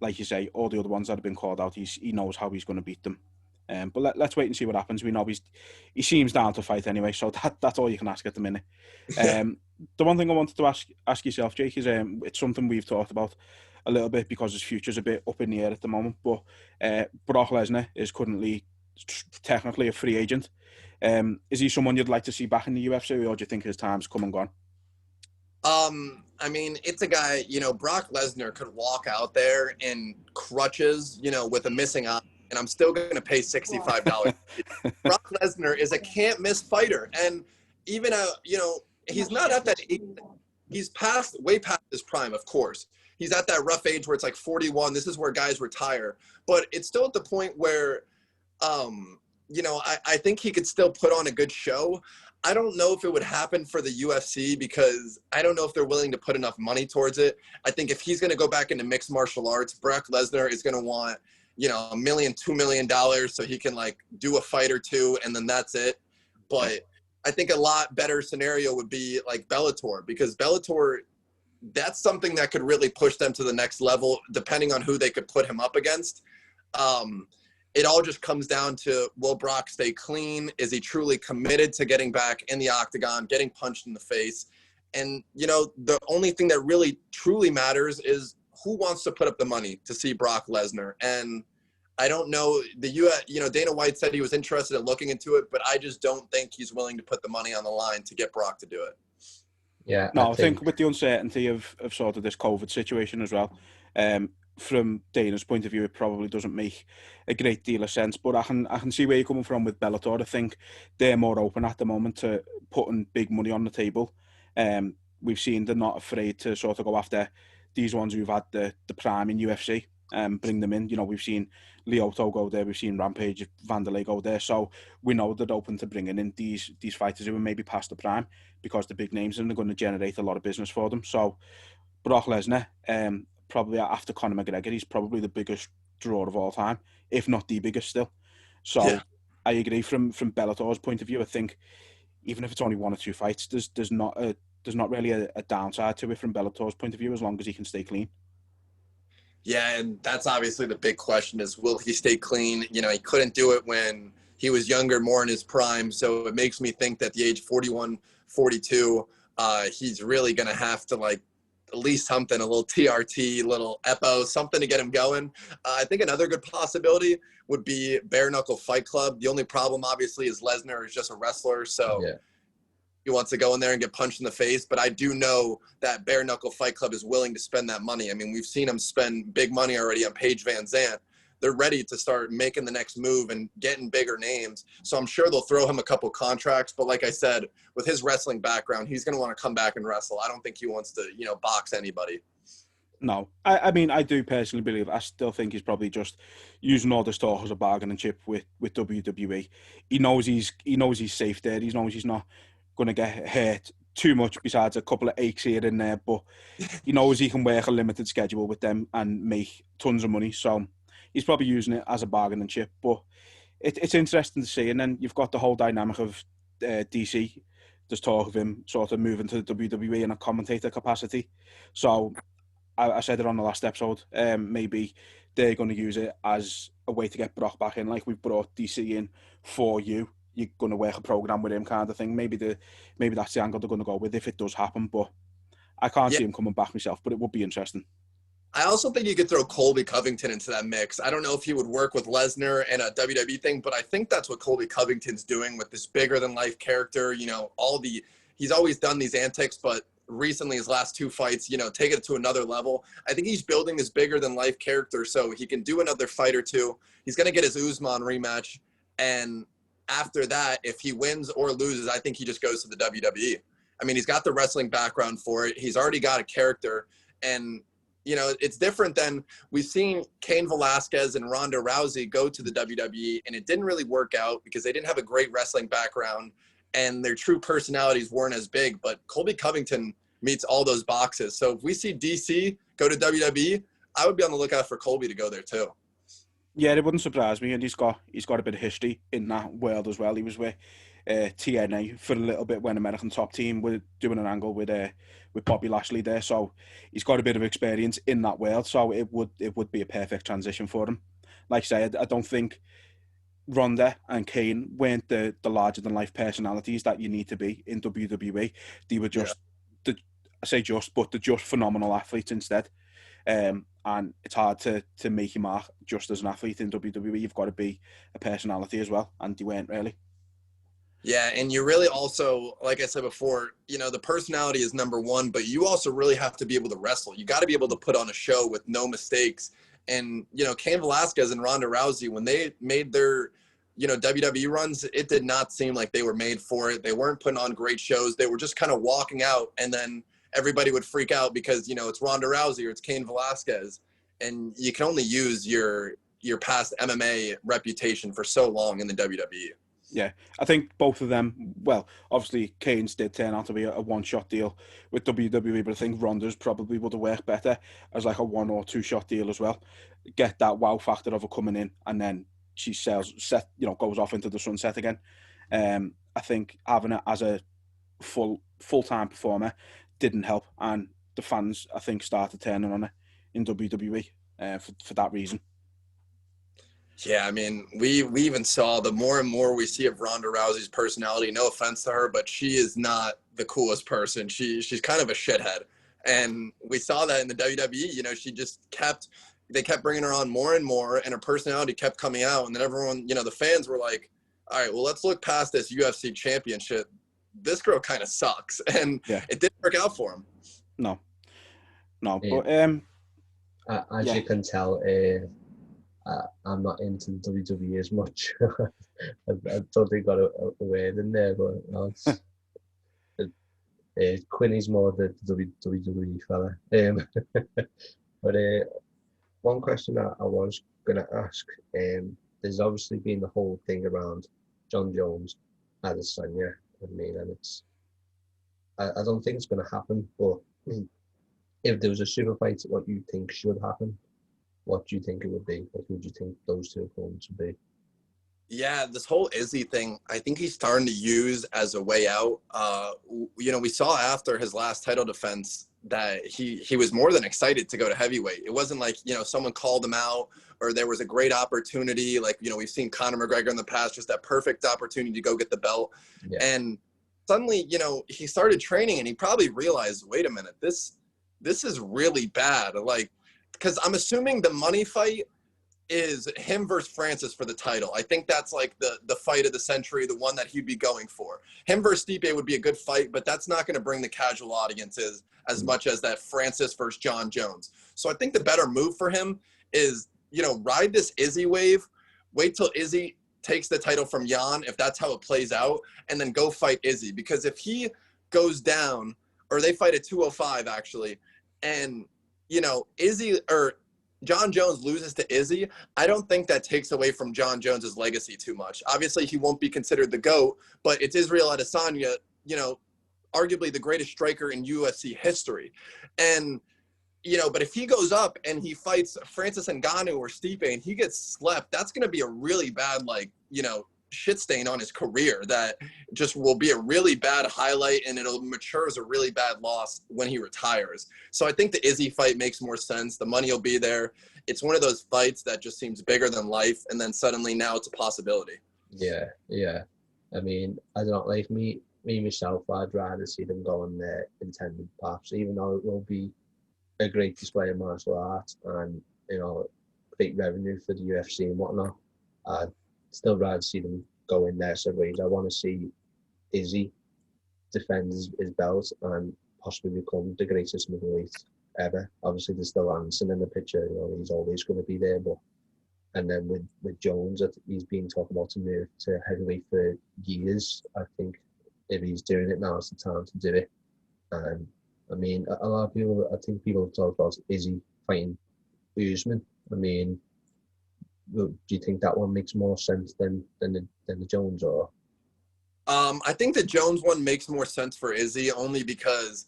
Like you say, all the other ones that have been called out, he knows how he's going to beat them. But let's wait and see what happens. We know he seems down to fight anyway, so that's all you can ask at the minute. The one thing I wanted to ask yourself, Jake, is it's something we've talked about a little bit because his future's a bit up in the air at the moment. But Brock Lesnar is currently technically a free agent. Is he someone you'd like to see back in the UFC, or do you think his time's come and gone? I mean, it's a guy, Brock Lesnar could walk out there in crutches, with a missing eye, and I'm still going to pay $65. Brock Lesnar is a can't miss fighter. And even, he's not at that age. He's way past his prime, of course. He's at that rough age where it's like 41. This is where guys retire. But it's still at the point where, I think he could still put on a good show. I don't know if it would happen for the UFC because I don't know if they're willing to put enough money towards it. I think if he's going to go back into mixed martial arts, Brock Lesnar is going to want, $1 million, $2 million so he can do a fight or two and then that's it. But I think a lot better scenario would be like Bellator, because Bellator, that's something that could really push them to the next level depending on who they could put him up against. It all just comes down to, will Brock stay clean? Is he truly committed to getting back in the octagon, getting punched in the face? And, the only thing that really truly matters is who wants to put up the money to see Brock Lesnar. And I don't know, Dana White said he was interested in looking into it, but I just don't think he's willing to put the money on the line to get Brock to do it. Yeah. No, I think with the uncertainty of sort of this COVID situation as well, from Dana's point of view, it probably doesn't make a great deal of sense. But I can see where you're coming from with Bellator. I think they're more open at the moment to putting big money on the table. We've seen they're not afraid to sort of go after these ones who've had the prime in UFC and bring them in. We've seen Lyoto go there, we've seen Rampage, Vanderlei go there. So we know they're open to bringing in these fighters who are maybe past the prime because the big names and they're going to generate a lot of business for them. So Brock Lesnar, probably after Conor McGregor, he's probably the biggest draw of all time, if not the biggest still. So yeah. I agree from Bellator's point of view. I think even if it's only one or two fights, there's not really a downside to it from Bellator's point of view as long as he can stay clean. Yeah, and that's obviously the big question is, will he stay clean? He couldn't do it when he was younger, more in his prime. So it makes me think that the age 41, 42, he's really going to have to at least something, a little TRT, little EPO, something to get him going. I think another good possibility would be Bare Knuckle Fight Club. The only problem, obviously, is Lesnar is just a wrestler, so he wants to go in there and get punched in the face. But I do know that Bare Knuckle Fight Club is willing to spend that money. I mean, we've seen him spend big money already on Paige Van Zandt. They're ready to start making the next move and getting bigger names. So I'm sure they'll throw him a couple contracts. But like I said, with his wrestling background, he's going to want to come back and wrestle. I don't think he wants to, box anybody. No, I mean, I do personally believe, I still think he's probably just using all this talk as a bargaining chip with WWE. He knows he's safe there. He knows he's not going to get hurt too much besides a couple of aches here and there. But he knows he can work a limited schedule with them and make tons of money. So he's probably using it as a bargaining chip, but it's interesting to see. And then you've got the whole dynamic of DC. There's talk of him sort of moving to the WWE in a commentator capacity. So I said it on the last episode, maybe they're going to use it as a way to get Brock back in. Like, we've brought DC in for you. You're going to work a program with him kind of thing. Maybe that's the angle they're going to go with if it does happen. But I can't see him coming back myself, but it would be interesting. I also think you could throw Colby Covington into that mix. I don't know if he would work with Lesnar and a WWE thing, but I think that's what Colby Covington's doing with this bigger than life character. He's always done these antics, but recently his last two fights, take it to another level. I think he's building this bigger than life character so he can do another fight or two. He's going to get his Usman rematch. And after that, if he wins or loses, I think he just goes to the WWE. I mean, he's got the wrestling background for it. He's already got a character. And it's different than we've seen Cain Velasquez and Ronda Rousey go to the WWE, and it didn't really work out because they didn't have a great wrestling background and their true personalities weren't as big. But Colby Covington meets all those boxes. So if we see DC go to WWE, I would be on the lookout for Colby to go there too. Yeah, it wouldn't surprise me, and he's got a bit of history in that world as well. He was with TNA for a little bit when American Top Team were doing an angle with Bobby Lashley there, so he's got a bit of experience in that world. So it would be a perfect transition for him. Like I say, I don't think Ronda and Kane weren't the larger than life personalities that you need to be in WWE. They were just but they're just phenomenal athletes instead. And it's hard to make your mark just as an athlete in WWE. You've got to be a personality as well, and they weren't really. Yeah, and you really also, like I said before, the personality is number one, but you also really have to be able to wrestle. You got to be able to put on a show with no mistakes. And, Cain Velasquez and Ronda Rousey, when they made their, WWE runs, it did not seem like they were made for it. They weren't putting on great shows. They were just kind of walking out, and then everybody would freak out because, it's Ronda Rousey or it's Cain Velasquez. And you can only use your past MMA reputation for so long in the WWE. Yeah, I think both of them, well, obviously Kane's did turn out to be a one-shot deal with WWE, but I think Ronda's probably would have worked better as like a 1 or 2 shot deal as well. Get that wow factor of her coming in, and then she goes off into the sunset again. I think having it as a full-time performer didn't help, and the fans, I think, started turning on her in WWE for that reason. Yeah, I mean, we even saw the more and more we see of Ronda Rousey's personality. No offense to her, but she is not the coolest person. She's kind of a shithead, and we saw that in the WWE. She just they kept bringing her on more and more, and her personality kept coming out. And then everyone, the fans were like, "All right, well, let's look past this UFC championship. This girl kind of sucks," and It didn't work out for him. No, yeah. But as you can tell. I'm not into the WWE as much. I totally got a word in there, but Quinny's more the WWE fella. But one question I was going to ask, there's obviously been the whole thing around John Jones and Adesanya. And I don't think it's going to happen, but if there was a super fight, what do you think should happen? What do you think it would be? Like, who do you think those two opponents would be? Yeah, this whole Izzy thing, I think he's starting to use as a way out. We saw after his last title defense that he was more than excited to go to heavyweight. It wasn't like, someone called him out or there was a great opportunity. Like, we've seen Conor McGregor in the past, just that perfect opportunity to go get the belt. Yeah. And suddenly, he started training and he probably realized, wait a minute, this is really bad. Like, because I'm assuming the money fight is him versus Francis for the title. I think that's like the fight of the century, the one that he'd be going for. Him versus Stipe would be a good fight, but that's not going to bring the casual audiences as much as that Francis versus John Jones. So I think the better move for him is, ride this Izzy wave, wait till Izzy takes the title from Jan, if that's how it plays out, and then go fight Izzy. Because if he goes down, or they fight at 205 actually, and Izzy or John Jones loses to Izzy, I don't think that takes away from John Jones's legacy too much. Obviously, he won't be considered the GOAT, but it's Israel Adesanya, arguably the greatest striker in UFC history. And, but if he goes up and he fights Francis Ngannou or Stipe and he gets slept, that's going to be a really bad, shit stain on his career that just will be a really bad highlight, and it'll mature as a really bad loss when he retires. So I think the Izzy fight makes more sense. The money will be there. It's one of those fights that just seems bigger than life, and then suddenly now it's a possibility. Yeah. I mean, I don't know, like me myself, I'd rather see them go on their intended paths, even though it will be a great display of martial arts and, great revenue for the UFC and whatnot. I'd still rather see them go in their separate ways. I want to see Izzy defend his belt and possibly become the greatest middleweight ever. Obviously, there's still Anderson in the picture. He's always going to be there. And then with Jones, he's been talking about to move to heavyweight for years. I think if he's doing it, now it's the time to do it. And I mean, a lot of people, I think people talk about Izzy fighting Usman. I mean, do you think that one makes more sense than the Jones or? I think the Jones one makes more sense for Izzy only because,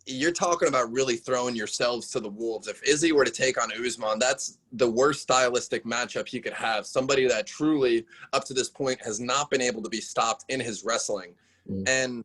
you're talking about really throwing yourselves to the wolves. If Izzy were to take on Usman, that's the worst stylistic matchup he could have. Somebody that truly, up to this point, has not been able to be stopped in his wrestling. And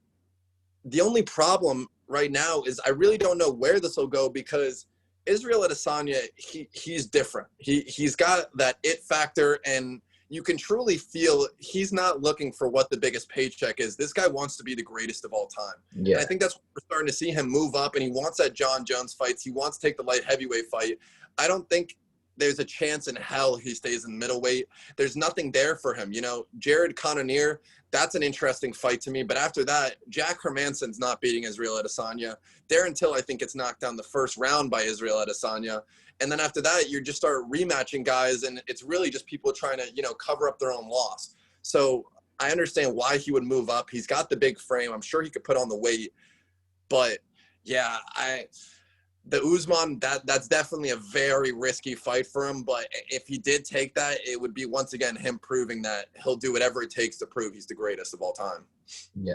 the only problem right now is I really don't know where this will go because Israel Adesanya, he's different. He's got that it factor, and you can truly feel he's not looking for what the biggest paycheck is. This guy wants to be the greatest of all time. Yeah. And I think that's what we're starting to see him move up, and he wants that John Jones fights. He wants to take the light heavyweight fight. I don't think there's a chance in hell he stays in middleweight. There's nothing there for him. You know, Jared Cannonier, that's an interesting fight to me. But after that, Jack Hermansson's not beating Israel Adesanya. Darren Till, I think, gets knocked down the first round by Israel Adesanya. And then after that, you just start rematching guys, and it's really just people trying to, you know, cover up their own loss. So I understand why he would move up. He's got the big frame. I'm sure he could put on the weight. But, yeah, the Usman, that's definitely a very risky fight for him. But if he did take that, it would be, once again, him proving that he'll do whatever it takes to prove he's the greatest of all time. Yeah.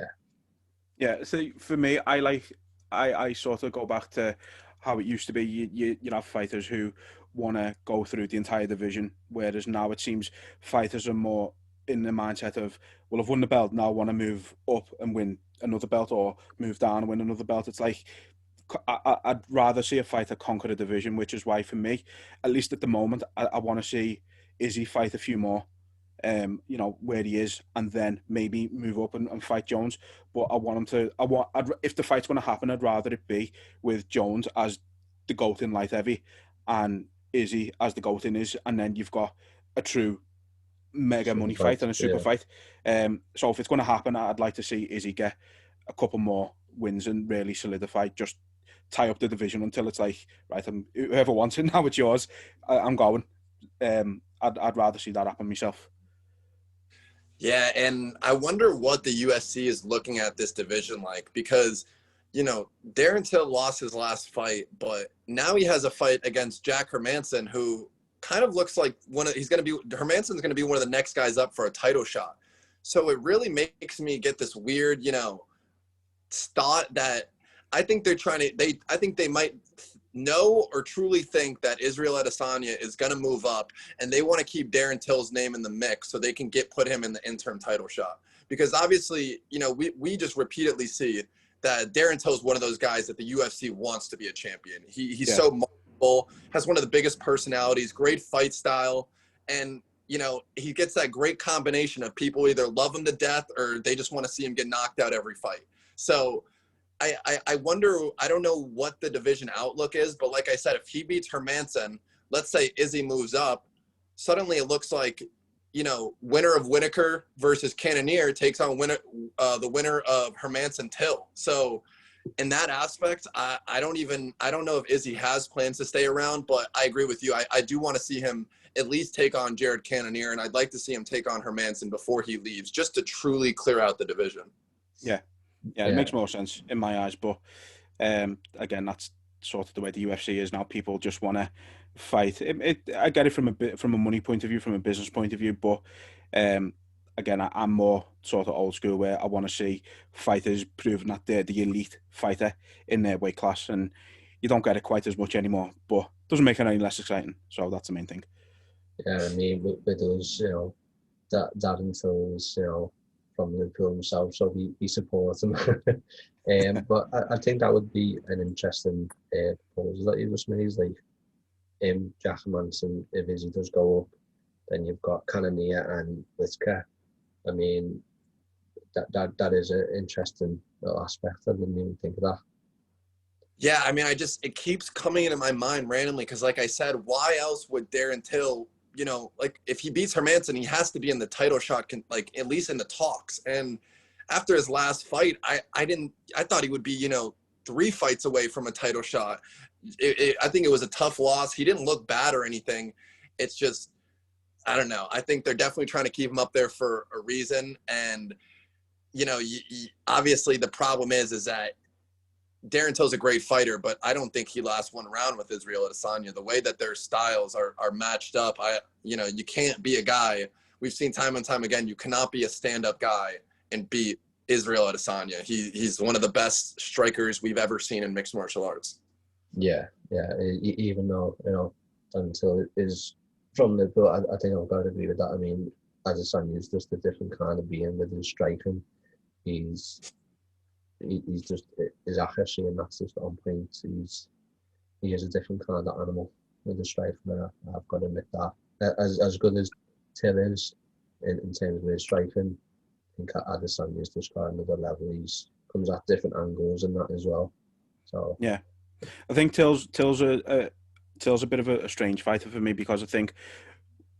Yeah, so for me, I sort of go back to how it used to be. You have fighters who want to go through the entire division, whereas now it seems fighters are more in the mindset of, well, I've won the belt, now I want to move up and win another belt, or move down and win another belt. It's like, I'd rather see a fighter conquer a division, which is why for me, at least at the moment, I want to see Izzy fight a few more, you know, where he is, and then maybe move up and fight Jones. But I want him to, if the fight's going to happen, I'd rather it be with Jones as the GOAT in light heavy and Izzy as the GOAT in his, and then you've got a true mega money fight and a super fight. So if it's going to happen, I'd like to see Izzy get a couple more wins and really solidify, just tie up the division until it's like, right, whoever wants it, now it's yours. I'm going. I'd rather see that happen myself. Yeah, and I wonder what the UFC is looking at this division like, because, you know, Darren Till lost his last fight, but now he has a fight against Jack Hermansson, who kind of looks like Hermansson's going to be one of the next guys up for a title shot. So it really makes me get this weird, you know, thought that I think they might know or truly think that Israel Adesanya is going to move up, and they want to keep Darren Till's name in the mix so they can put him in the interim title shot. Because obviously, you know, we just repeatedly see that Darren Till is one of those guys that the UFC wants to be a champion. He's so multiple, has one of the biggest personalities, great fight style, and, you know, he gets that great combination of people either love him to death or they just want to see him get knocked out every fight. So I wonder, I don't know what the division outlook is, but like I said, if he beats Hermansson, let's say Izzy moves up, suddenly it looks like, you know, winner of Whitaker versus Cannonier takes on the winner of Hermansson Till. So in that aspect, I don't know if Izzy has plans to stay around, but I agree with you. I do want to see him at least take on Jared Cannonier, and I'd like to see him take on Hermansson before he leaves, just to truly clear out the division. Yeah, it makes more sense in my eyes. But again, that's sort of the way the UFC is now. People just want to fight. I get it from a money point of view, from a business point of view, but again, I'm more sort of old school, where I want to see fighters proving that they're the elite fighter in their weight class, and you don't get it quite as much anymore, but it doesn't make it any less exciting. So that's the main thing. Yeah, I mean, with those, you know, Darren Till's, you know, from Liverpool himself, so we support him. But I think that would be an interesting proposal that he just made. Like, Jack Hermansson, if Izzy does go up, then you've got Cannonier and Whitaker. I mean, that is an interesting little aspect. I didn't even think of that. Yeah, I mean, it keeps coming into my mind randomly because, like I said, why else would Darren Till, you know, like, if he beats Hermansson, he has to be in the title shot, like, at least in the talks. And after his last fight, I thought he would be, you know, 3 fights away from a title shot. I think it was a tough loss. He didn't look bad or anything. It's just, I don't know. I think they're definitely trying to keep him up there for a reason. And, you know, obviously the problem is that Darren Till's a great fighter, but I don't think he lasts one round with Israel Adesanya. The way that their styles are matched up, you know, you can't be a guy. We've seen time and time again, you cannot be a stand-up guy and beat Israel Adesanya. He's one of the best strikers we've ever seen in mixed martial arts. Yeah. Even though, you know, Darren Till is from Liverpool, I think I've got to agree with that. I mean, Adesanya is just a different kind of being with his striking. He's just, his accuracy, and that's just on point. He is a different kind of animal with his striking. I've got to admit that. As good as Till is, in terms of his striking. I think Adesanya's just got another level. He's comes at different angles and that as well. So yeah, I think Till's a bit of a strange fighter for me, because I think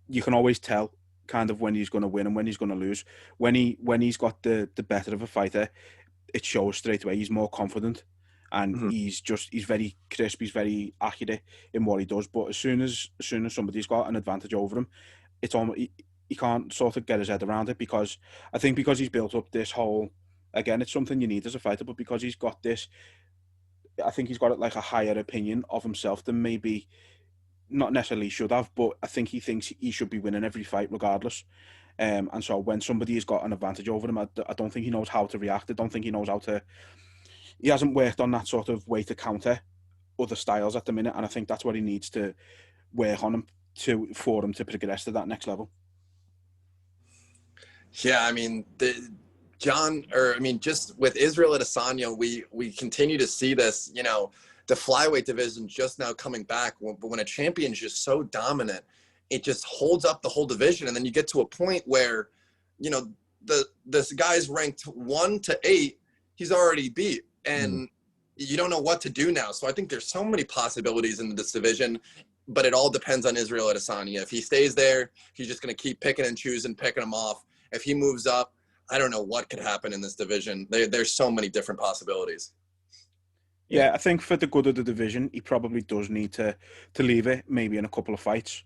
you can always tell kind of when he's going to win and when he's going to lose. When he's got the better of a fighter, it shows straight away. He's more confident, and he's very crisp. He's very accurate in what he does. But as soon as somebody's got an advantage over him, it's almost he can't sort of get his head around it, because I think because he's built up this whole, again, it's something you need as a fighter, but because he's got this, I think he's got like a higher opinion of himself than maybe not necessarily should have, but I think he thinks he should be winning every fight regardless. And so when somebody has got an advantage over him, I don't think he knows how to react. I don't think he knows how to. He hasn't worked on that sort of way to counter other styles at the minute, and I think that's what he needs to work on for him to progress to that next level. Yeah, I mean, just with Israel Adesanya, we continue to see this, you know, the flyweight division just now coming back. But when a champion is just so dominant, it just holds up the whole division. And then you get to a point where, you know, this guy's ranked 1 to 8, he's already beat. And you don't know what to do now. So I think there's so many possibilities in this division, but it all depends on Israel Adesanya. If he stays there, he's just going to keep picking and choosing, picking them off. If he moves up, I don't know what could happen in this division. There's so many different possibilities. Yeah, I think for the good of the division, he probably does need to leave it maybe in a couple of fights,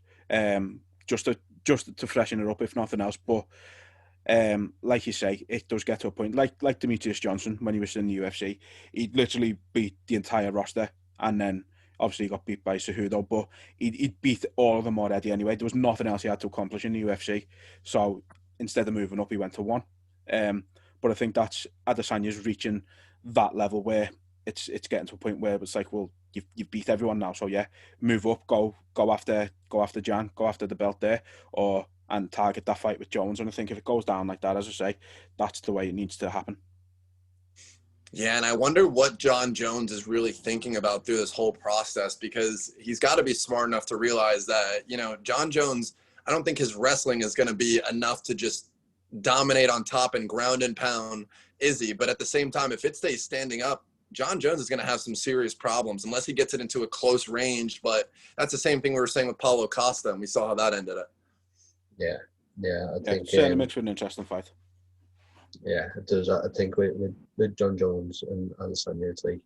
just to freshen it up, if nothing else. But like you say, it does get to a point like Demetrius Johnson when he was in the UFC. He literally beat the entire roster, and then obviously he got beat by Cejudo, but he beat all of them already anyway. There was nothing else he had to accomplish in the UFC. So instead of moving up, he went to 1. But I think that's Adesanya's reaching that level where it's getting to a point where it's like, well, you've beat everyone now, so yeah, move up, go after Jan, go after the belt there, and target that fight with Jones. And I think if it goes down like that, as I say, that's the way it needs to happen. Yeah, and I wonder what Jon Jones is really thinking about through this whole process, because he's got to be smart enough to realize that, you know, Jon Jones, I don't think his wrestling is going to be enough to just dominate on top and ground and pound Izzy. But at the same time, if it stays standing up, Jon Jones is going to have some serious problems unless he gets it into a close range. But that's the same thing we were saying with Paulo Costa, and we saw how that ended up. Yeah, I think certainly makes for an interesting fight. Yeah, it does. I think with Jon Jones and Adesanya, it's like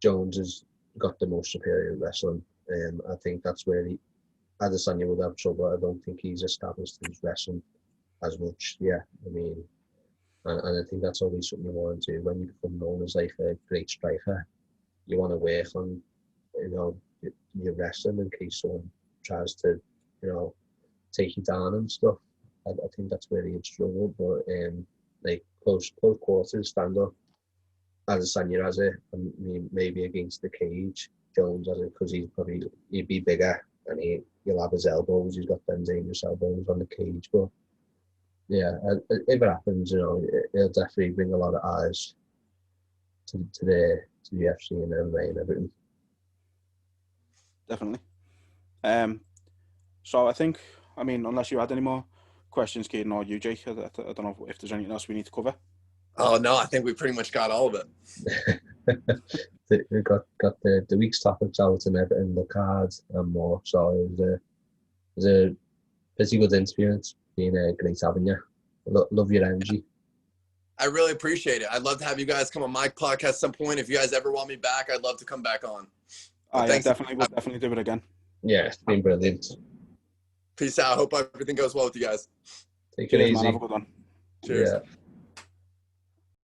Jones has got the most superior wrestling. I think that's where Adesanya would have trouble. I don't think he's established his wrestling as much. Yeah, I mean, and I think that's always something you want to do when you become known as like a great striker. You want to work on, you know, your wrestling in case someone tries to, you know, take you down and stuff. I think that's where he'd struggle, but like close quarters, stand up. Adesanya has it, I mean, maybe against the cage. Jones has it because he'd be bigger and he'll have his elbows. He's got them dangerous elbows on the cage. But yeah, if it happens, you know, it'll definitely bring a lot of eyes to the UFC and MMA and everything. Definitely. So I think, I mean, unless you had any more questions, Caden, or you, Jake, I don't know if there's anything else we need to cover. Oh no, I think we pretty much got all of it. We got the week's topics out and everything, the cards and more. So it was a pretty good interview. It's been great having you. Love your energy. I really appreciate it. I'd love to have you guys come on my podcast at some point. If you guys ever want me back, I'd love to come back on. Yeah, definitely. We'll definitely do it again. Yeah, it's been brilliant. Peace out. Hope everything goes well with you guys. Take it easy. Man, have a good one. Cheers. Yeah.